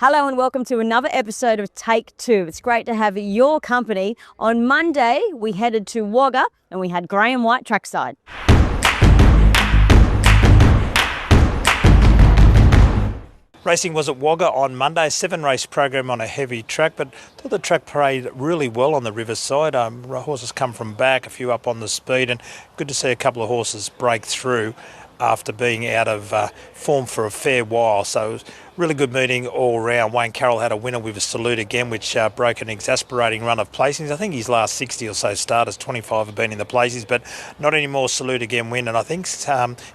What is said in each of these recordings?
Hello and welcome to another episode of Take Two. It's great to have your company. On Monday, we headed to Wagga and we had grey and white trackside. Racing was at Wagga on Monday, 7-race program on a heavy track, but I thought the track parade really well on the riverside. Horses come from back, a few up on the speed, and good to see a couple of horses break through after being out of form for a fair while. So it was a really good meeting all round. Wayne Carroll had a winner with a Salute Again, which broke an exasperating run of placings. I think his last 60 or so starters, 25 have been in the placings, but not any more Salute Again win. And I think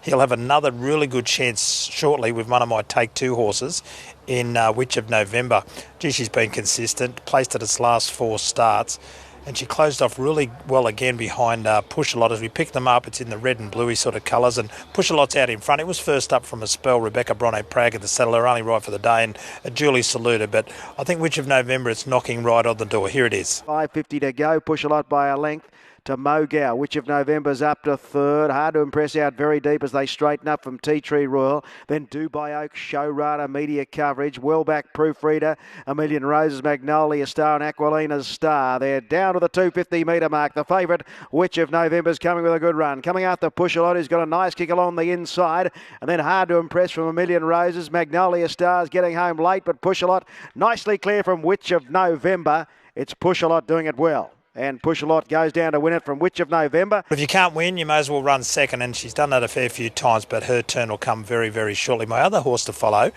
he'll have another really good chance shortly with one of my Take Two horses in Witch of November. Gee, she's been consistent, placed at its last 4 starts. And she closed off really well again behind Push A Lot. As we picked them up, it's in the red and bluey sort of colours, and Push A Lot's out in front. It was first up from a spell. Rebecca Bronte-Prague at the saddle, are only right for the day, and duly saluted. But I think Witch of November, it's knocking right on the door. Here it is. 5.50 to go. Push A Lot by a length to Mogow. Witch of November's up to third. Hard to impress out very deep as they straighten up from Tea Tree Royal. Then Dubai Oak, Showrunner, media coverage. Well back, Proofreader, A Million Roses, Magnolia Star and Aquilina's Star. They're down to the 250 metre mark. The favourite, Witch of November's coming with a good run. Coming after Push A Lot, who's got a nice kick along the inside. And then Hard to Impress from A Million Roses. Magnolia Star's getting home late, but Push A Lot nicely clear from Witch of November. It's Push A Lot doing it well. And Push A Lot goes down to win it from Witch of November. If you can't win, you may as well run second, and she's done that a fair few times, but her turn will come very, very shortly. My other horse to follow,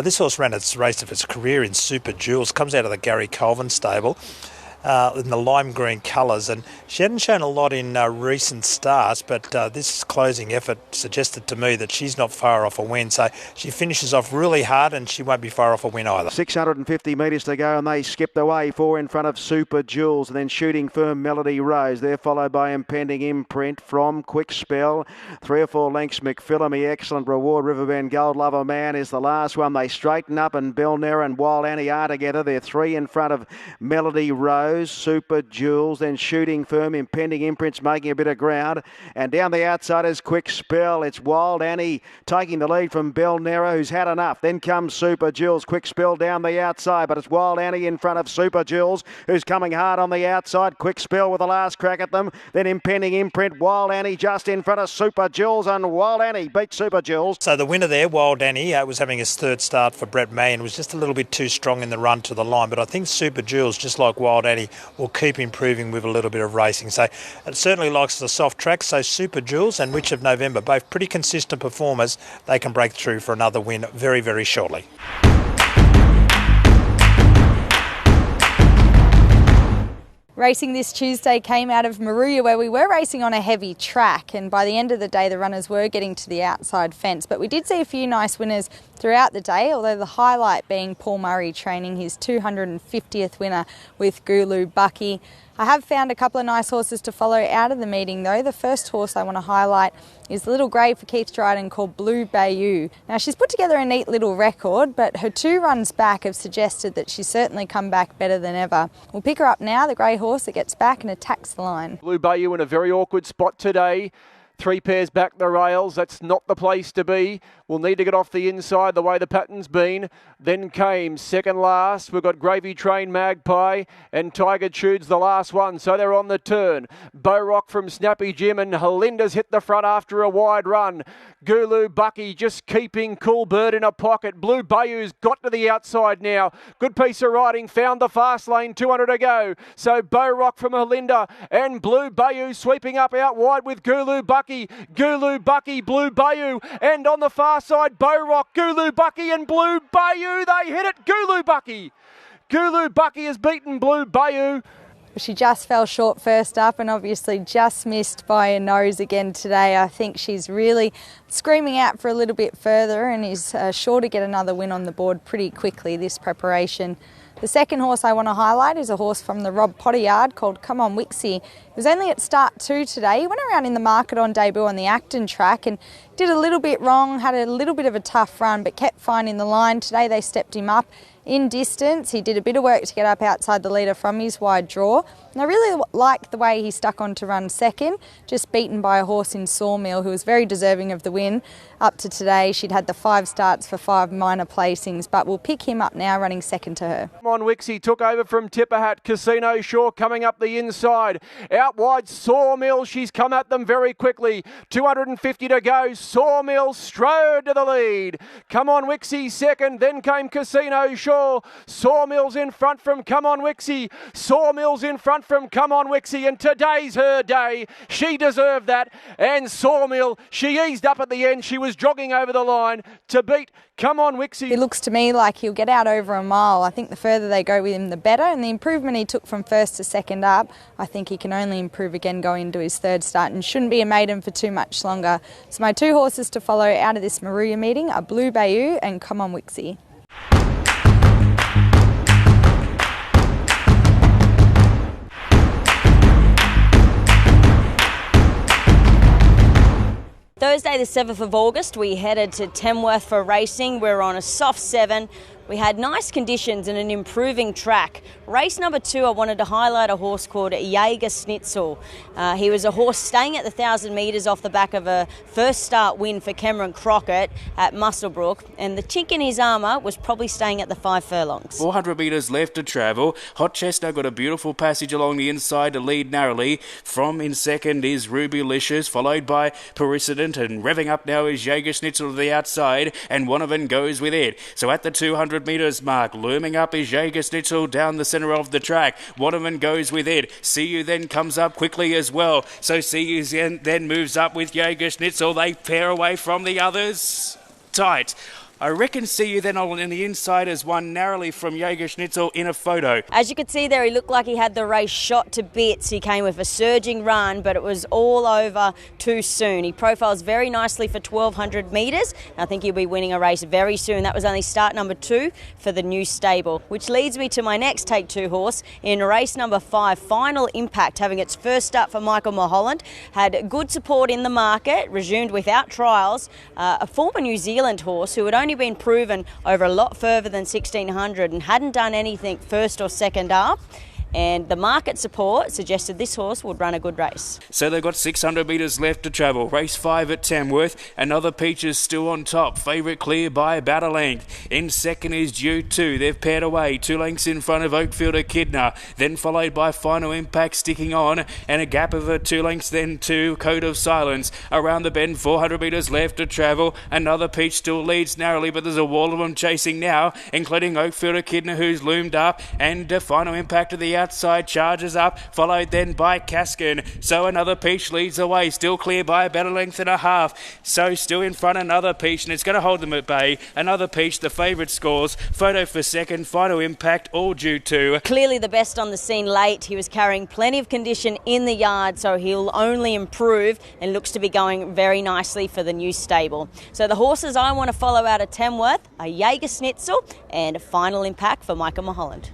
this horse ran its race of its career in Super Jewels, comes out of the Gary Colvin stable. In the lime green colours, and she hadn't shown a lot in recent starts, but this closing effort suggested to me that she's not far off a win, so she finishes off really hard and she won't be far off a win either. 650 metres to go and they skipped away, 4 in front of Super Jewels, and then Shooting Firm Melody Rose. They're followed by Impending Imprint from Quick Spell. 3 or 4 lengths, McPhillamy, Excellent Reward, Riverbend Gold Lover Man is the last one. They straighten up, and Belnera and Wild Annie are together. They're 3 in front of Melody Rose, Super Jewels, then Shooting Firm, Impending Imprints making a bit of ground, and down the outside is Quick Spell. It's Wild Annie taking the lead from Belnera, who's had enough. Then comes Super Jewels. Quick Spell down the outside, but it's Wild Annie in front of Super Jewels, who's coming hard on the outside. Quick Spell with the last crack at them. Then Impending Imprint, Wild Annie just in front of Super Jewels, and Wild Annie beat Super Jewels. So the winner there, Wild Annie, was having his third start for Brett Mann, was just a little bit too strong in the run to the line, but I think Super Jewels, just like Wild Annie, will keep improving with a little bit of racing. So it certainly likes the soft tracks. So Super Jewels and Witch of November, both pretty consistent performers. They can break through for another win very, very shortly. Racing this Tuesday came out of Moruya, where we were racing on a heavy track, and by the end of the day the runners were getting to the outside fence, but we did see a few nice winners throughout the day, although the highlight being Paul Murray training his 250th winner with Gulu Bucky. I have found a couple of nice horses to follow out of the meeting though. The first horse I want to highlight is the little grey for Keith Dryden called Blue Bayou. Now she's put together a neat little record, but her 2 runs back have suggested that she's certainly come back better than ever. We'll pick her up now, the grey horse that gets back and attacks the line. Blue Bayou in a very awkward spot today. 3 pairs back the rails. That's not the place to be. We'll need to get off the inside the way the pattern's been. Then came second last. We've got Gravy Train Magpie and Tiger Tude's the last one. So they're on the turn. Bow Rock from Snappy Jim and Helinda's hit the front after a wide run. Gulu Bucky just keeping Cool Bird in a pocket. Blue Bayou's got to the outside now. Good piece of riding. Found the fast lane. 200 to go. So Bow Rock from Helinda and Blue Bayou sweeping up out wide with Gulu Bucky. Gulu Bucky, Blue Bayou, and on the far side, Bow Rock, Gulu Bucky and Blue Bayou. They hit it, Gulu Bucky. Gulu Bucky has beaten Blue Bayou. She just fell short first up and obviously just missed by a nose again today. I think she's really screaming out for a little bit further and is sure to get another win on the board pretty quickly this preparation. The second horse I want to highlight is a horse from the Rob Potter yard called Come On Wixie. He was only at start 2 today. He went around in the market on debut on the Acton track and did a little bit wrong, had a little bit of a tough run, but kept finding the line. Today they stepped him up In distance, he did a bit of work to get up outside the leader from his wide draw. And I really liked the way he stuck on to run second, just beaten by a horse in Sawmill who was very deserving of the win. Up to today, she'd had the 5 starts for 5 minor placings, but we'll pick him up now running second to her. Come on, Wixie took over from Tipperhat. Casino Shore coming up the inside. Out wide, Sawmill. She's come at them very quickly. 250 to go. Sawmill strode to the lead. Come on, Wixie second. Then came Casino Shore. Sawmill's in front from Come on, Wixie. Sawmill's in front from Come on, Wixie. And today's her day. She deserved that. And Sawmill, she eased up at the end. She was jogging over the line to beat Come on, Wixie. It looks to me like he'll get out over a mile. I think the further they go with him, the better. And the improvement he took from first to second up, I think he can only improve again going into his 3rd start and shouldn't be a maiden for too much longer. So my 2 horses to follow out of this Maruya meeting are Blue Bayou and Come on, Wixie. Thursday the 7th of August, we headed to Tamworth for racing. We're on a soft 7. We had nice conditions and an improving track. Race number 2, I wanted to highlight a horse called Jaeger Schnitzel. He was a horse staying at the 1,000 metres off the back of a first start win for Cameron Crockett at Muswellbrook, and the chink in his armour was probably staying at the 5 furlongs. 400 metres left to travel. Hot Chestnut got a beautiful passage along the inside to lead narrowly. From in second is Ruby Licious, followed by Precedent, and revving up now is Jaeger Schnitzel to the outside, and Wonovan goes with it. So at the 200 metres mark, looming up is Jaeger Schnitzel down the centre of the track. Wonovan goes with it. See You then comes up quickly as well. So See You then moves up with Jaeger Schnitzel. They pair away from the others. Tight. I reckon See You then on the inside as one narrowly from Jaeger Schnitzel in a photo. As you could see there, he looked like he had the race shot to bits. He came with a surging run, but it was all over too soon. He profiles very nicely for 1,200 metres. I think he'll be winning a race very soon. That was only start number 2 for the new stable, which leads me to my next Take 2 horse in race number 5, Final Impact, having its first start for Michael Mulholland. Had good support in the market, resumed without trials. A former New Zealand horse who had only been proven over a lot further than 1,600 and hadn't done anything first or second up. And the market support suggested this horse would run a good race. So they've got 600 metres left to travel. Race 5 at Tamworth. Another Peaches still on top. Favourite clear by about a length. In second is Due 2. They've paired away. 2 lengths in front of Oakfield Echidna. Then followed by Final Impact sticking on. And a gap of 2 lengths then to Code of Silence. Around the bend, 400 metres left to travel. Another Peach still leads narrowly, but there's a wall of them chasing now, including Oakfield Echidna, who's loomed up. And Final Impact to the outside charges up, followed then by Caskin. So another Peach leads the way, still clear by about a length and a half. So still in front another Peach, and it's going to hold them at bay. Another Peach, the favourite scores. Photo for second, Final Impact, all Due 2. Clearly the best on the scene late. He was carrying plenty of condition in the yard, so he'll only improve and looks to be going very nicely for the new stable. So the horses I want to follow out of Tamworth are Jaeger Schnitzel and Final Impact for Michael Mulholland.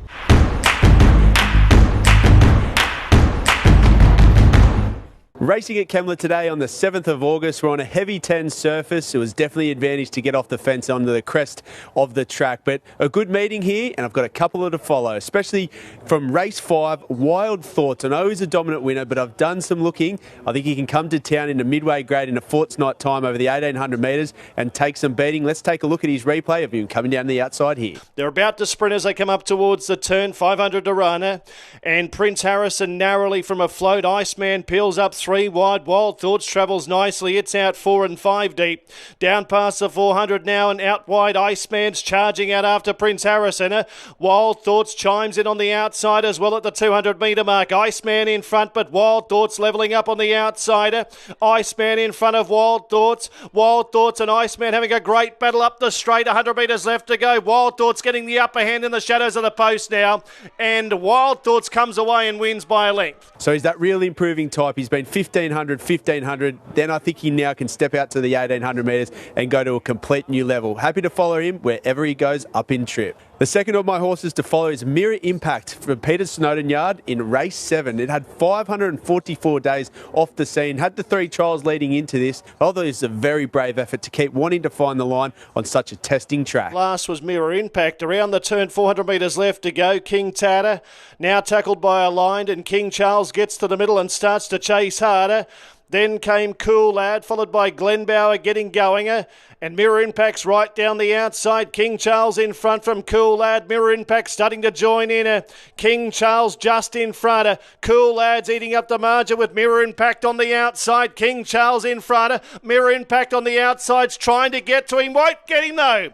Racing at Kembla today on the 7th of August. We're on a heavy 10 surface. It was definitely an advantage to get off the fence onto the crest of the track. But a good meeting here, and I've got a couple of to follow, especially from race 5, Wild Thoughts. I know he's a dominant winner, but I've done some looking. I think he can come to town in a midway grade in a fortnight time over the 1,800 metres and take some beating. Let's take a look at his replay of him coming down the outside here. They're about to sprint as they come up towards the turn, 500 to run. And Prince Harrison narrowly from a float. Iceman peels up 3 wide. Wild Thoughts travels nicely. It's out 4 and 5 deep. Down past the 400 now and out wide. Iceman's charging out after Prince Harrison. Wild Thoughts chimes in on the outside as well at the 200 metre mark. Iceman in front, but Wild Thoughts levelling up on the outside. Iceman in front of Wild Thoughts. Wild Thoughts and Iceman having a great battle up the straight. 100 metres left to go. Wild Thoughts getting the upper hand in the shadows of the post now. And Wild Thoughts comes away and wins by a length. So he's that really improving type. He's been 1,1500, then I think he now can step out to the 1,800 metres and go to a complete new level. Happy to follow him wherever he goes up in trip. The second of my horses to follow is Mirror Impact from Peter Snowden Yard in race 7. It had 544 days off the scene, had the 3 trials leading into this, although it's a very brave effort to keep wanting to find the line on such a testing track. Last was Mirror Impact. Around the turn, 400 metres left to go. King Tata now tackled by Aligned, and King Charles gets to the middle and starts to chase harder. Then came Cool Lad, followed by Glenbauer getting going. And Mirror Impact's right down the outside. King Charles in front from Cool Lad. Mirror Impact starting to join in. King Charles just in front. Cool Lad's eating up the margin with Mirror Impact on the outside. King Charles in front. Mirror Impact on the outside's trying to get to him. Won't get him though.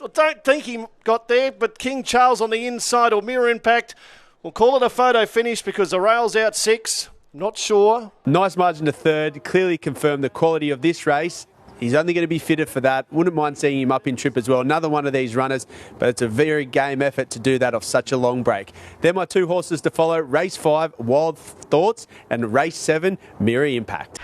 I don't think he got there, but King Charles on the inside or Mirror Impact. We'll call it a photo finish because the rail's out 6. Not sure. Nice margin to third. Clearly confirmed the quality of this race. He's only going to be fitted for that. Wouldn't mind seeing him up in trip as well. Another one of these runners, but it's a very game effort to do that off such a long break. They're my 2 horses to follow. Race 5, Wild Thoughts, and race 7, Mirror Impact.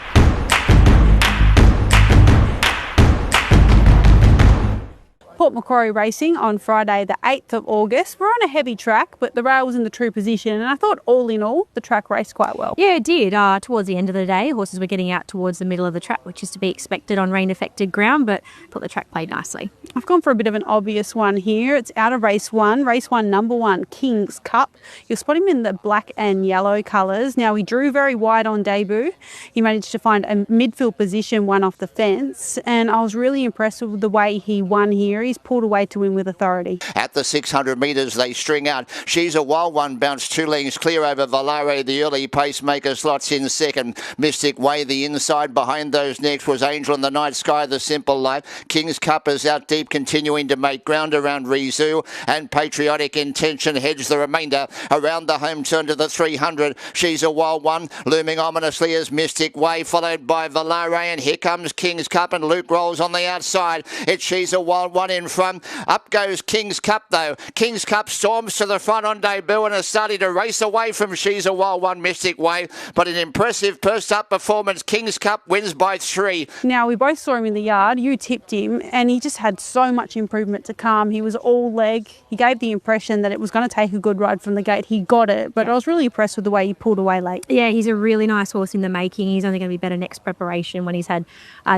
Port Macquarie racing on Friday the 8th of August. We're on a heavy track, but the rail was in the true position, and I thought all in all the track raced quite well. Yeah, it did. Towards the end of the day, horses were getting out towards the middle of the track, which is to be expected on rain-affected ground, but I thought the track played nicely. I've gone for a bit of an obvious one here. It's out of race 1, number 1, King's Cup. You'll spot him in the black and yellow colours. Now, he drew very wide on debut. He managed to find a midfield position, one off the fence, and I was really impressed with the way he won here. He's pulled away to win with authority. At the 600 metres, they string out. She's a Wild One, bounced 2 lengths clear over Valare. The early pacemaker slots in second. Mystic Way, the inside. Behind those next was Angel in the Night Sky, the Simple Life. King's Cup is out deep, continuing to make ground around Rizu. And Patriotic Intention heads the remainder around the home turn to the 300. She's a Wild One, looming ominously as Mystic Way, followed by Valare. And here comes King's Cup, and Luke rolls on the outside. It's She's a Wild One in front. Up goes King's Cup though. King's Cup storms to the front on debut and is starting to race away from She's a Wild One, Mystic Way. But an impressive first up performance. King's Cup wins by 3. Now, we both saw him in the yard. You tipped him, and he just had so much improvement to come. He was all leg. He gave the impression that it was going to take a good ride from the gate. He got it, but I was really impressed with the way he pulled away late. Yeah, he's a really nice horse in the making. He's only going to be better next preparation when he's had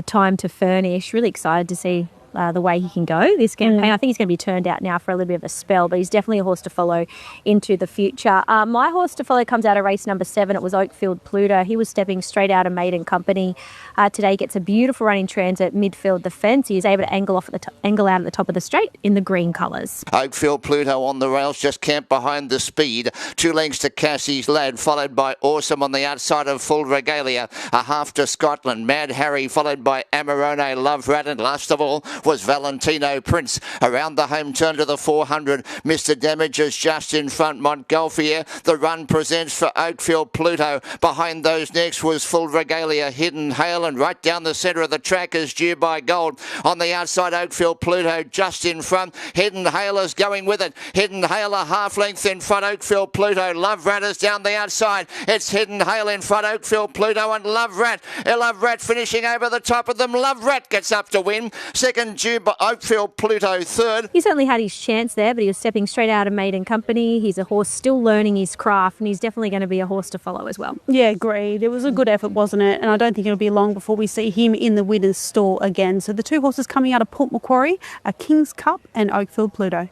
time to furnish. Really excited to see the way he can go this campaign. I think he's going to be turned out now for a little bit of a spell, but he's definitely a horse to follow into the future. My horse to follow comes out of race number 7. It was Oakfield Pluto. He was stepping straight out of Maiden Company. Today gets a beautiful running transit midfield the fence. He is able to angle out at the top of the straight in the green colours. Oakfield Pluto on the rails, just camped behind the speed. 2 lengths to Cassie's Lad, followed by Awesome on the outside of Full Regalia. A half to Scotland. Mad Harry, followed by Amarone, Love Rat, and last of all was Valentino Prince. Around the home turn to the 400. Mr. Damages just in front. Montgolfier. The run presents for Oakfield Pluto. Behind those next was Full Regalia, Hidden Hail, and right down the centre of the track is Due by Gold. On the outside, Oakfield Pluto just in front. Hidden Hail is going with it. Hidden Hail a half length in front. Oakfield Pluto. Love Rat is down the outside. It's Hidden Hail in front. Oakfield Pluto and Love Rat. Love Rat finishing over the top of them. Love Rat gets up to win. Second, Due by Oakfield Pluto third. He certainly had his chance there, but he was stepping straight out of Maiden Company. He's a horse still learning his craft, and he's definitely going to be a horse to follow as well. Yeah, agreed. It was a good effort, wasn't it? And I don't think it'll be long before we see him in the winner's stall again. So the 2 horses coming out of Port Macquarie are King's Cup and Oakfield Pluto.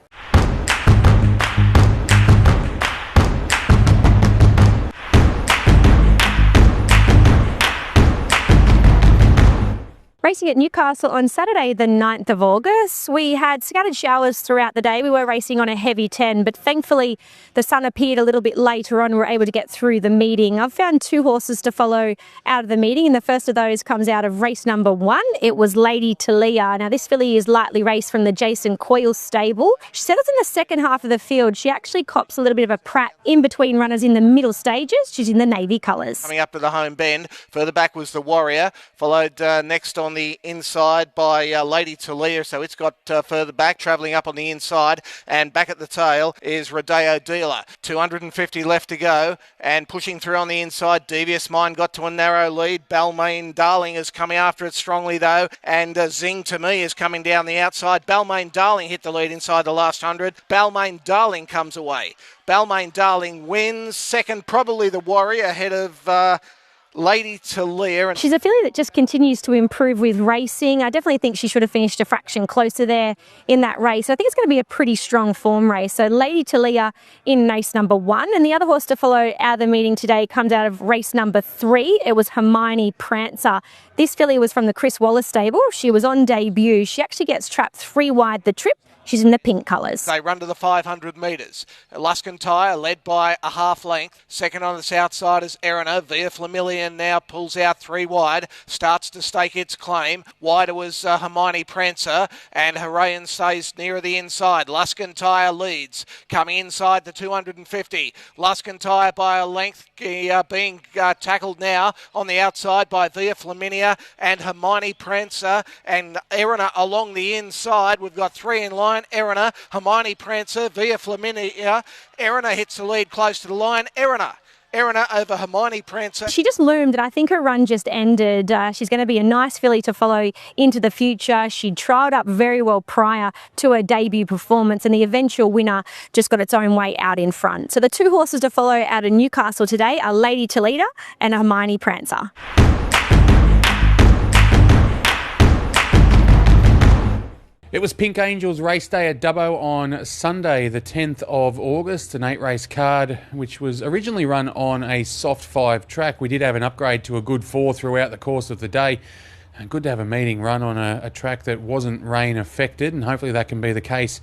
Racing at Newcastle on Saturday the 9th of August. We had scattered showers throughout the day. We were racing on a heavy 10, but thankfully the sun appeared a little bit later on. We were able to get through the meeting. I've found 2 horses to follow out of the meeting, and the first of those comes out of race number 1. It was Lady Talia. Now, this filly is lightly raced from the Jason Coyle stable. She settles in the second half of the field. She actually cops a little bit of a prat in between runners in the middle stages. She's in the navy colours. Coming up to the home bend. Further back was the Warrior, followed next on on the inside by Lady Talia, so it's got further back, travelling up on the inside, and back at the tail is Rodeo Dealer. 250 left to go, and pushing through on the inside, Devious Mind got to a narrow lead. Balmain Darling is coming after it strongly though, and Zing to Me is coming down the outside. Balmain Darling hit the lead inside the last 100. Balmain Darling comes away. Balmain Darling wins. Second, probably the Warrior, ahead of Lady Talia. She's a filly that just continues to improve with racing. I definitely think she should have finished a fraction closer there in that race. I think it's going to be a pretty strong form race. So Lady Talia in race number 1. And the other horse to follow out of the meeting today comes out of race number 3. It was Hermione Prancer. This filly was from the Chris Wallace stable. She was on debut. She actually gets trapped 3 wide the trip. She's in the pink colours. They run to the 500 metres. Luskin Tyre led by a half length. Second on its outside is Erina. Via Flamilian now pulls out 3 wide. Starts to stake its claim. Wider was Hermione Prancer. And Harayan stays nearer the inside. Luskin Tyre leads. Coming inside the 250. Luskin Tyre by a length being tackled now on the outside by Via Flaminia and Hermione Prancer. And Erina along the inside. We've got 3 in line. Erina, Hermione Prancer, Via Flaminia. Erina hits the lead close to the line. Erina over Hermione Prancer. She just loomed, and I think her run just ended. She's going to be a nice filly to follow into the future. She trialled up very well prior to her debut performance, and the eventual winner just got its own way out in front. So the 2 horses to follow out of Newcastle today are Lady Toledo and Hermione Prancer. It was Pink Angels race day at Dubbo on Sunday, the 10th of August, an 8-race card, which was originally run on a soft 5 track. We did have an upgrade to a good 4 throughout the course of the day. Good to have a meeting run on a track that wasn't rain affected, and hopefully that can be the case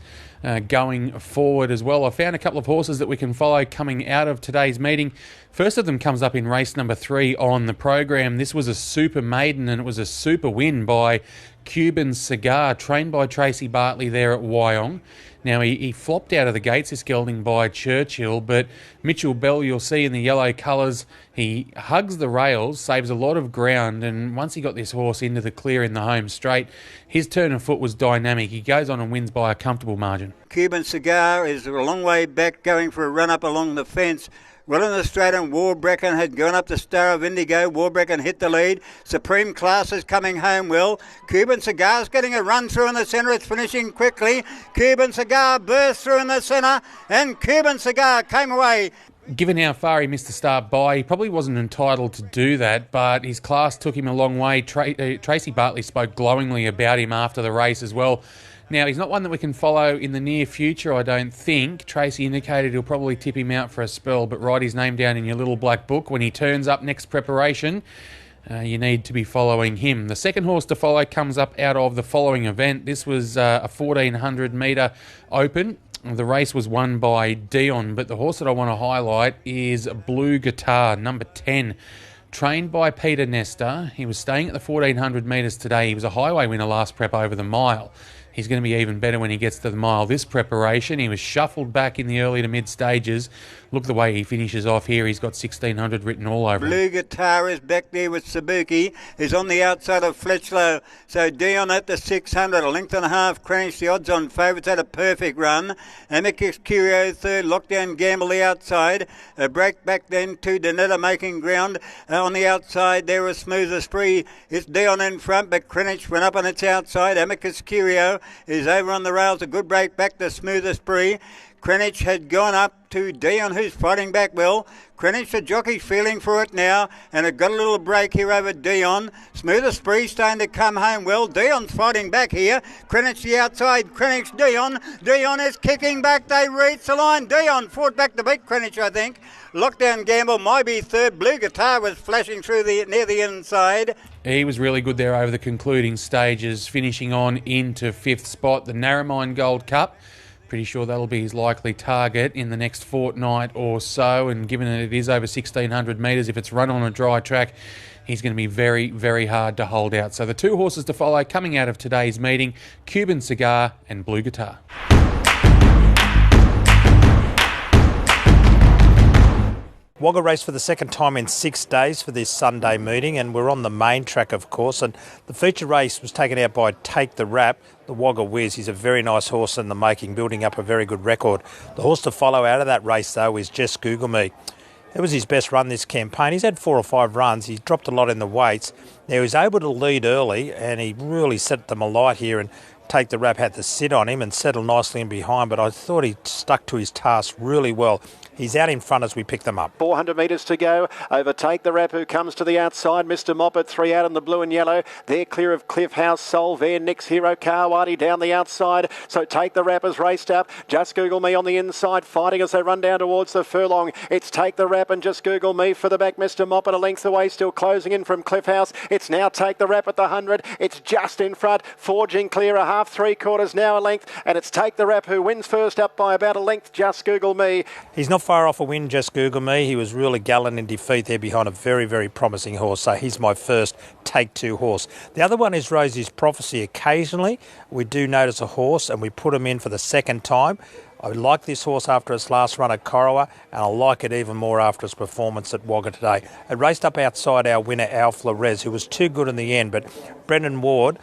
going forward as well. I found a couple of horses that we can follow coming out of today's meeting. First of them comes up in race number 3 on the program. This was a super maiden, and it was a super win by Cuban Cigar, trained by Tracy Bartley there at Wyong. Now, he flopped out of the gates, this gelding, by Churchill, but Mitchell Bell, you'll see in the yellow colours, he hugs the rails, saves a lot of ground, and once he got this horse into the clear in the home straight, his turn of foot was dynamic. He goes on and wins by a comfortable margin. Cuban Cigar is a long way back, going for a run-up along the fence. Well in the straight, and Warbracken had gone up the Star of Indigo. Warbracken hit the lead. Supreme Class is coming home well. Cuban Cigar's getting a run through in the centre. It's finishing quickly. Cuban Cigar burst through in the centre, and Cuban Cigar came away. Given how far he missed the start by, he probably wasn't entitled to do that, but his class took him a long way. Tracy Bartley spoke glowingly about him after the race as well. Now, he's not one that we can follow in the near future, I don't think. Tracy indicated he'll probably tip him out for a spell, but write his name down in your little black book. When he turns up next preparation, you need to be following him. The second horse to follow comes up out of the following event. This was a 1,400 metre open. The race was won by Dion, but the horse that I want to highlight is Blue Guitar, number 10. Trained by Peter Nestor. He was staying at the 1,400 metres today. He was a highway winner last prep over the mile. He's going to be even better when he gets to the mile. This preparation, he was shuffled back in the early to mid stages. Look the way he finishes off here. He's got 1,600 written all over him. Blue Guitar is back there with Sabuki. He's on the outside of Fletchlow. So Dion at the 600, a length and a half. Cranish, the odds-on favourites, had a perfect run. Amicus Curio third. Lockdown Gamble the outside. A break back then to Donetta making ground. On the outside there was Smoother Spree. It's Dion in front, but Cranish went up on its outside. Amicus Curio is over on the rails. A good break back to Smoother Spree. Greenwich had gone up to Dion, who's fighting back well. Greenwich, the jockey's feeling for it now, and it got a little break here over Dion. Smoother Spree starting to come home well. Dion's fighting back here. Greenwich the outside. Greenwich, Dion. Dion is kicking back. They reach the line. Dion fought back to beat Greenwich, I think. Lockdown Gamble might be third. Blue Guitar was flashing through near the inside. He was really good there over the concluding stages, finishing on into fifth spot. The Narromine Gold Cup. Pretty sure that'll be his likely target in the next fortnight or so, and given that it is over 1,600 metres, if it's run on a dry track, he's going to be very, very hard to hold out. So the two horses to follow coming out of today's meeting, Cuban Cigar and Blue Guitar. Wagga raced for the second time in 6 days for this Sunday meeting, and we're on the main track, of course, and the feature race was taken out by Take the Rap, the Wagga Wiz. He's a very nice horse in the making, building up a very good record. The horse to follow out of that race, though, is Just Google Me. It was his best run this campaign. He's had 4 or 5 runs. He's dropped a lot in the weights. Now, he was able to lead early, and he really set them alight here, and Take the Rap had to sit on him and settle nicely in behind, but I thought he stuck to his task really well. He's out in front as we pick them up. 400 metres to go. Overtake the Rap, who comes to the outside. Mr. Moppet, 3 out in the blue and yellow. They're clear of Cliff House, Solvair, Nick's Hero, Kawadi down the outside. So Take the Rap has raced up. Just Google Me on the inside, fighting as they run down towards the furlong. It's Take the Rap and Just Google Me for the back. Mr. Moppet a length away, still closing in from Cliff House. It's now Take the Rap at the 100. It's just in front, forging clear a half, 3/4 now a length. And it's Take the Rap who wins first up by about a length. Just Google Me. He's not far off a win, Just Google Me. He was really gallant in defeat there behind a very, very promising horse. So he's my first Take Two horse. The other one is Rosie's Prophecy. Occasionally we do notice a horse and we put him in for the second time. I like this horse after its last run at Corowa, and I like it even more after its performance at Wagga today. It raced up outside our winner, Alpha Rez, who was too good in the end, but Brendan Ward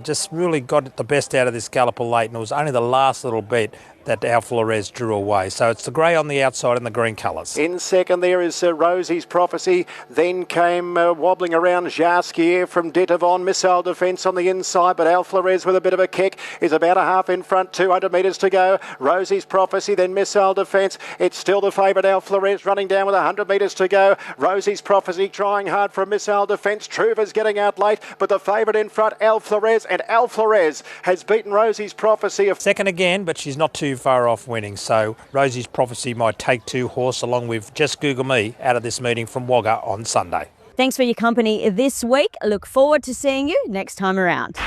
just really got the best out of this galloper late, and it was only the last little bit that Alpha Rez drew away. So it's the grey on the outside and the green colours. In second there is Rosie's Prophecy. Then came wobbling around Jaskier from Ditavon. Missile Defence on the inside, but Alpha Rez with a bit of a kick is about a half in front. 200 metres to go. Rosie's Prophecy, then Missile Defence. It's still the favourite Alpha Rez running down with 100 metres to go. Rosie's Prophecy trying hard for Missile Defence. Truva's getting out late, but the favourite in front, Alpha Rez, and Alpha Rez has beaten Rosie's Prophecy. Second again, but she's not too far off winning. So Rosie's Prophecy might Take Two horse along with Just Google Me out of this meeting from Wagga on Sunday. Thanks for your company this week. I look forward to seeing you next time around.